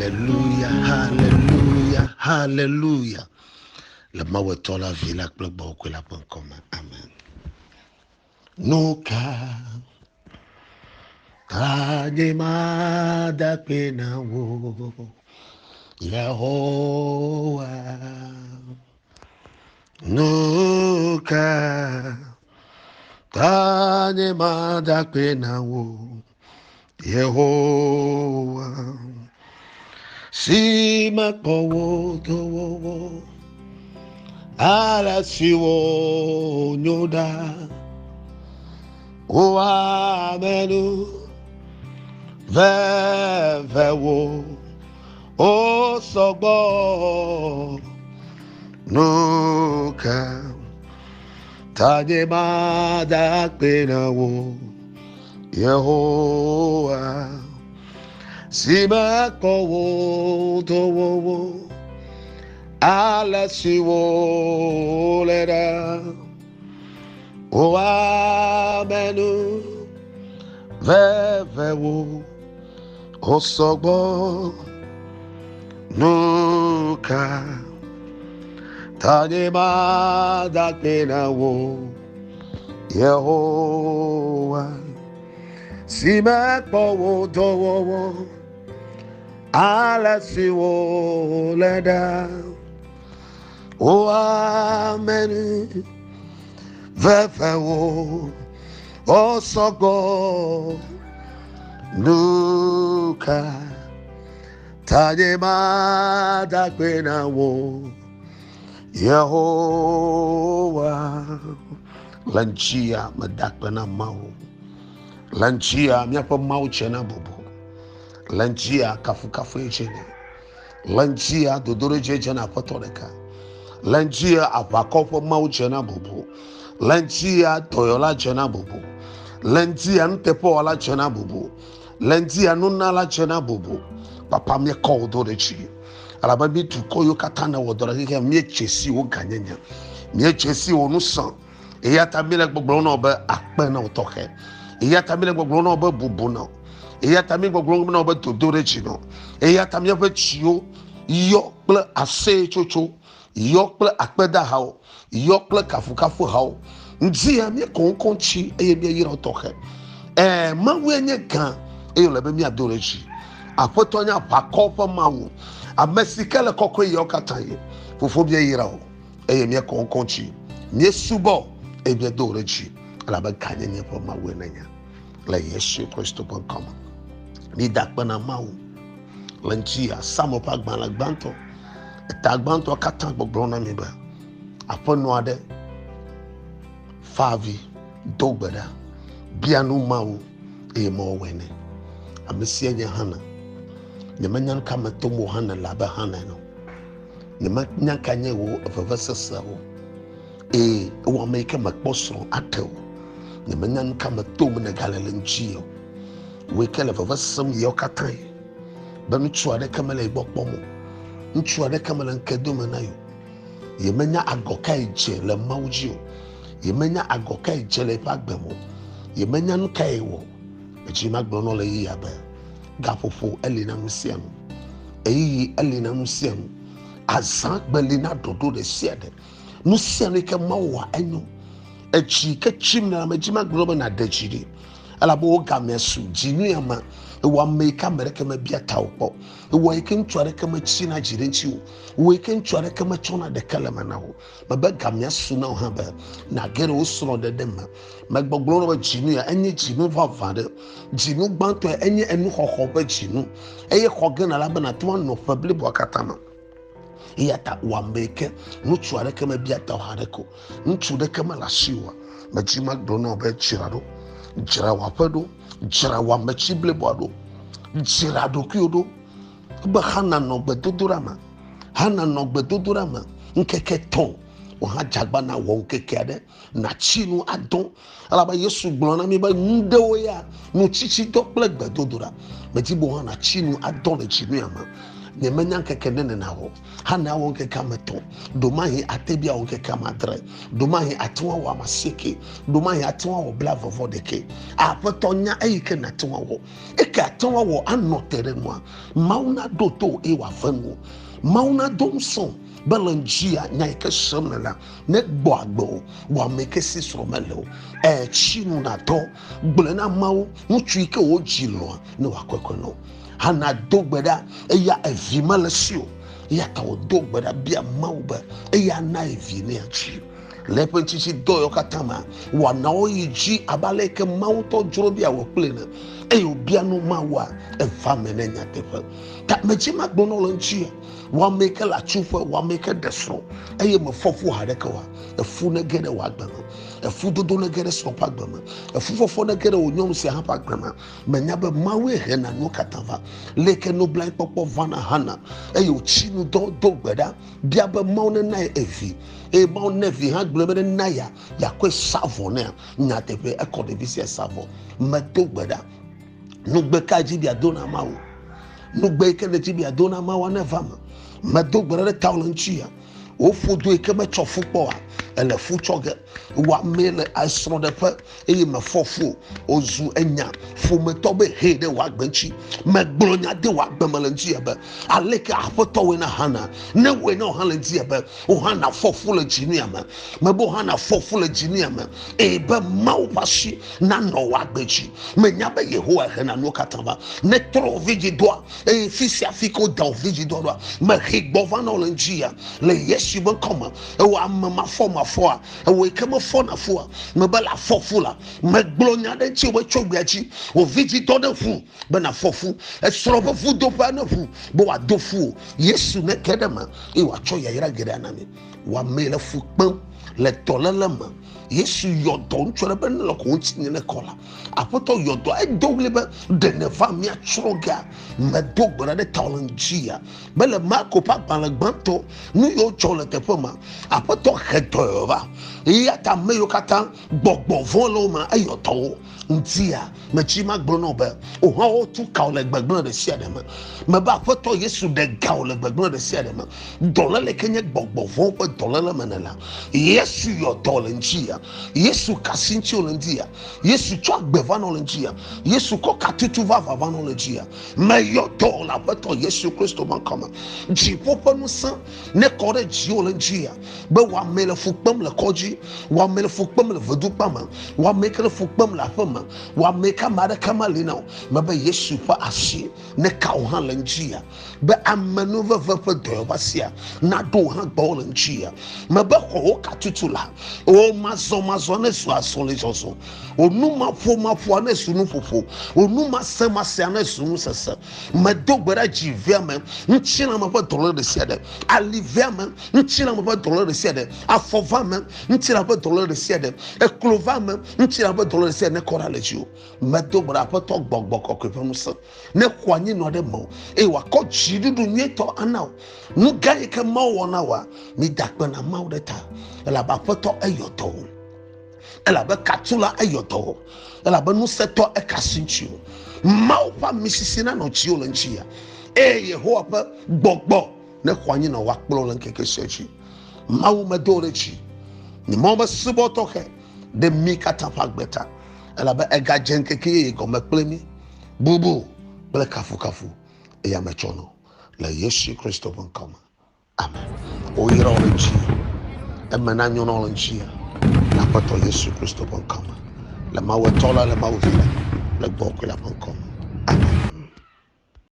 Hallelujah, hallelujah, hallelujah. Le mawetola vila klebo kwela pankoma. Amen. Nuka kanyema da pena wo Yehowa. Nuka kanyema da pena wo Yehowa. Sima powo towo ala siwo nyoda o amenu vevewo o sogbo nuka tanye mada penawo Yehowa. Sima powo towo ala siwo leda o amenu vevewo o sogbo nuka tanye mada penawo Yehowa. Sima powo towo ala siwo leda o amenu vevewo o sogbo nuka tanye mada penawo Yehowa. Lanchia madakpena mau lanchia miapa mau chena bubu lanchia kafu echene lanchia dodore chena patoleka lanchia apakofo mau chena bubu lanchia toyola chena bubu lanchia ntepo ala chena bubu lanchia nunala chena bubu papa me call dorechi alaba bi tu koyo katana wodora ke me chesi wo ganyanya me chesi wo no san eya tamile gbogbo na oba akpe na otoke eya tamile gbogbo na oba bubu na eya tamile gbogbo na oba todorechi no eya tamile fa chio yo ple ase chocho yo ple akpeda hawo yo ple kafu hawo nji ya me konkonchi eye bi yira otoke mawu enye kan eyo lebe mi adorechi apotonya pakofa mawu amesikele kokko yo kataye fofo bi yira o eye mi konkonchi mi subo ebia dorechi alaba kanyenye po mawu nanya la Yesu Kristo pon kama ni dakbana mawu lanchia samopa gbala gbanto etagbanto katan gbogbo na mi ba apono ade favi dogbada bianu mawu e mo wene amesi anya hana ne manyan kama tomo hana laba hana no ne manyan kanye wo afavasasa wo wo make makbosro atel ne manyan kama tomo na galalenchio we kele favasam yokatai banu chuade kamala ibokpomo nchuade kamala nkedoma nayo ye manya agokai je le mawjio ye manya agokai je le pagbemo ye manya nkai wo eji magbono le yiabe gafofo elina musiam eyi elina musiam azan belina dodo de siade musiam ke mawa enyo echi ke chimna majima globe na dechiri alabo gamesu jinuama wa meka mereka mabia tawpo wa ikin tware kama china jirenchi wo ikin tware kama chona de kalama na ho baba gamesu na ha ba na gere usro de dem magboglo no jinu ya enye jinu vavade jinu gbanto enye enu hoho ba jinu eye hogena laba na to no fabli bo katama yata wa meke no tware kama bia tawhareko ntu de kama la shiwa majima gbono ba chirado jira wapado jira wa machible bodo jira dokiodo ba hana no bedodurama nkeke ton o ha jagba na wo nkeke ade na chinu adon alaba Yesu gbona mi ba ndewo ya no chichi dokple bedodura metibo ha na chinu adon le chinu ama ne menya keke ne na ho hana won keka meto domahi atebia won keka madre domahi atwa wa maseke domahi atwa wo blavo vodeke apotonya eyike na atwa wo eka atwa wo anotere mo mauna doto e wa fanwo mauna domson balangia nyaike somnela ne gbagbo wa meke sisromelo chinu na to gblena mawo mutwike wo jilo ne wakwekono hana dogbeda eya evimalesio ya ta dogbeda bia mawba eya na evine achi lepenchichi doyo katama wana oyiji abaleke mawto jorobia wo plena eyo bia no mawa evamene nyatefa ta mechima gbonolo nchi wa make la chufa wa make desro eye mfofo hareka wa efu na gere wa gbama efu dodo na gere sopa gbama efu fofo na gere onyom se hapa gbama menya be mawe he na no katava leke no blind popo vana hana eye ochinu do gbeda bia be maune na evi e maune nevi ha gbele na ya kwe savo na nyatepe ekode visi savo meto gbeda no gbeka ji bia dona mawo no gbeka de ji bia dona mawo na vama medo gbere taulanchia o fodo e keme chofu po a ele fu choge wa mele asro de pe e me fofo ozu enya fu me tobe he de wa gbanchi me gbronya de wa gbamelanchi ebe aleke apoto we na hana ne we na halanchi ebe o hana fofo la jinu ama me bo hana fofo la jinu ama e be mawo pashi na no wa gbanchi me nya be yehowa he na no kataba ne tro vigidoa e fisi afiko da vigidoa me higbova no lanchia le yesu ben koma e wa mama forma for we come for na for me bala fofula me gblonya de chi we chogbiachi o vigi do de fu be na fofu e sorobo fu do pa na fu bo wa do fu yesu ne kedema e wa cho ya ira gere anami wa mele fu pam le tolalama yesu yodo ntwere be no ko ntinye ne kola apoto yodo e dogle be de ne famia chroga me dogbara de talangia bele mako pa bala gbanto nu yo chole te poma apoto hedova ya ta meyo kata gbogbo volo ma ayoto ntia me chima gbono be o ha o tu ka ole gbegbo de sia de me ba apoto yesu de ga ole gbegbo de sia de dolale kenye gbogbo vo pe dolale manela yesu yodo lenchia yesu kasinchi olendia yesu chwa gbeva no lenchia yesu ko katutu vava no lenchia me yodo la apoto yesu kristo ban kama jipopo no san ne kore ji olenchia be wa mele fukpam le koji wa mele fukpam le vedupama wa mele fukpam la fama wa meka mara kama lina me be yesu pa ashi ne ka o han lenchia be amanu vava do basia na do han gbo lenchia me be ko katutu la o mazo ne so asole so onuma fo ne sunu fofo onuma sema se na sunu sese me dogbera jivia me nchina me $1 de siade alivia me nchina me $1 de siade afova me nchina me $1 de siade eklova me nchina me $1 de siade ne koraleju me dogbera poto gbogbo kokopem so ne kwanye no de mo e wa ko jidudu nyeto ana nu gaye ke ma wona wa mi dakpe na ma wodeta la ba poto eyoto ela be katula eyoto ela be nu seto ekasinchi maupa misisina no chi olanchia yehowa pa gbogbo ne kwanye na wa kpolo lan keke sechi mawu medorechi ni mo ba suboto ke de mikata pagbeta ela be egajen keke ko me plemi bubu bele kafu ya mechono la yesu kristo bon kama amen o ira olanchi emananyo no olanchia la pato yesu kristo bon kama la mawetola la mawvila la boko la bon kama